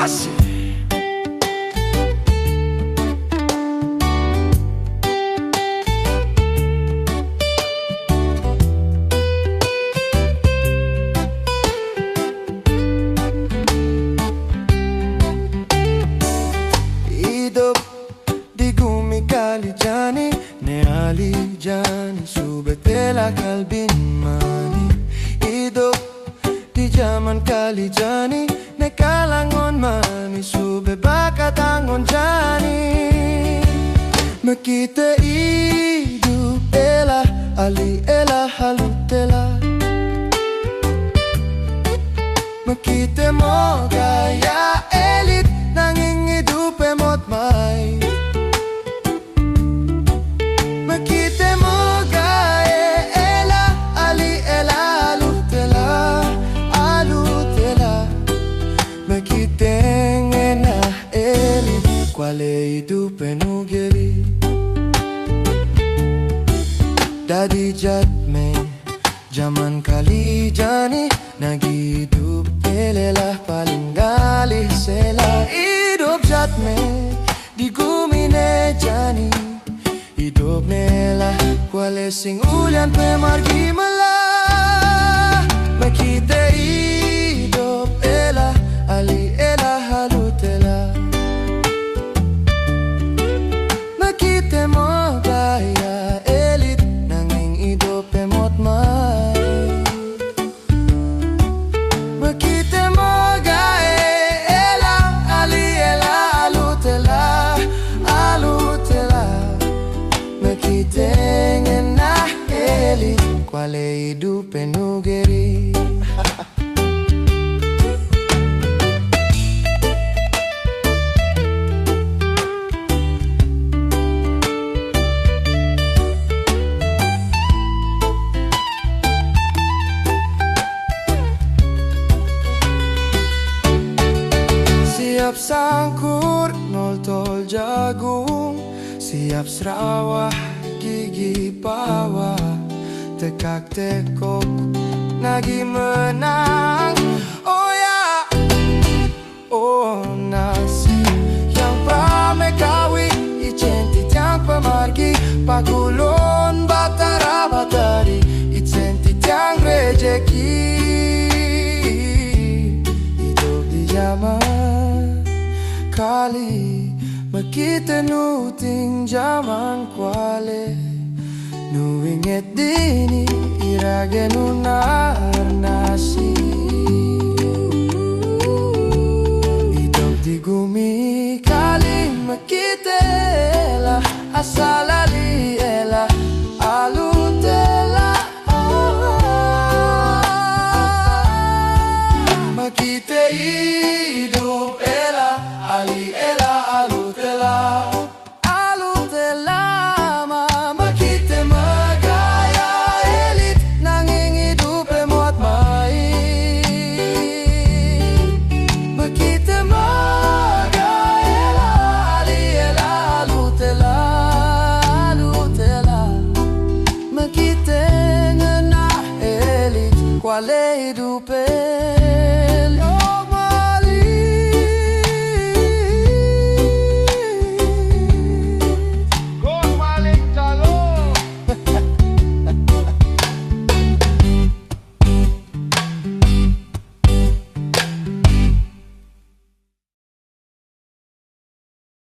Asik. Hidup di bumi kali jani, ne Alih jani sube Telah kalbin mani. Hidup di zaman kali jani, ne kalangon mani sube bakat angon jani. Makita hidup Élah, Alih, Élah, Aluh, Telah. Makita mo gaya elit nanging hidup emot may. Makita mo gaya Élah, Alih, Élah, Aluh, Telah, Aluh, Telah. Makita ngena elit quale hidup enugeri. Dadi jat me zaman kali jani naghidup Élah paling galih sela. Hidup jat me di gumine jani, hidup Élah quale sing ulian pe margi malah. Makita hidup Élah, Alih, Élah, Aluh, Telah. Makita mo gaya elit nanging hidup emot may. Makita mo gaya Élah, Alih, Élah, Aluh, Telah, Aluh, Telah. Makita ngena elit quale hidup enugeri. Siap sangkur noltol jagung, siap serawah gigi bawah, tekak tekok nagi menang. Oh ya, oh nasi yang prame kawi icenti tiang pemargi, pakulon batara batari icenti tiang rejeki. Hidup di zaman kali makita nuting zaman quale nu inget dini irage nunar nasi. Hidup di gumi kali makita Élah, asal Alih, Élah, Aluh, Telah. Makita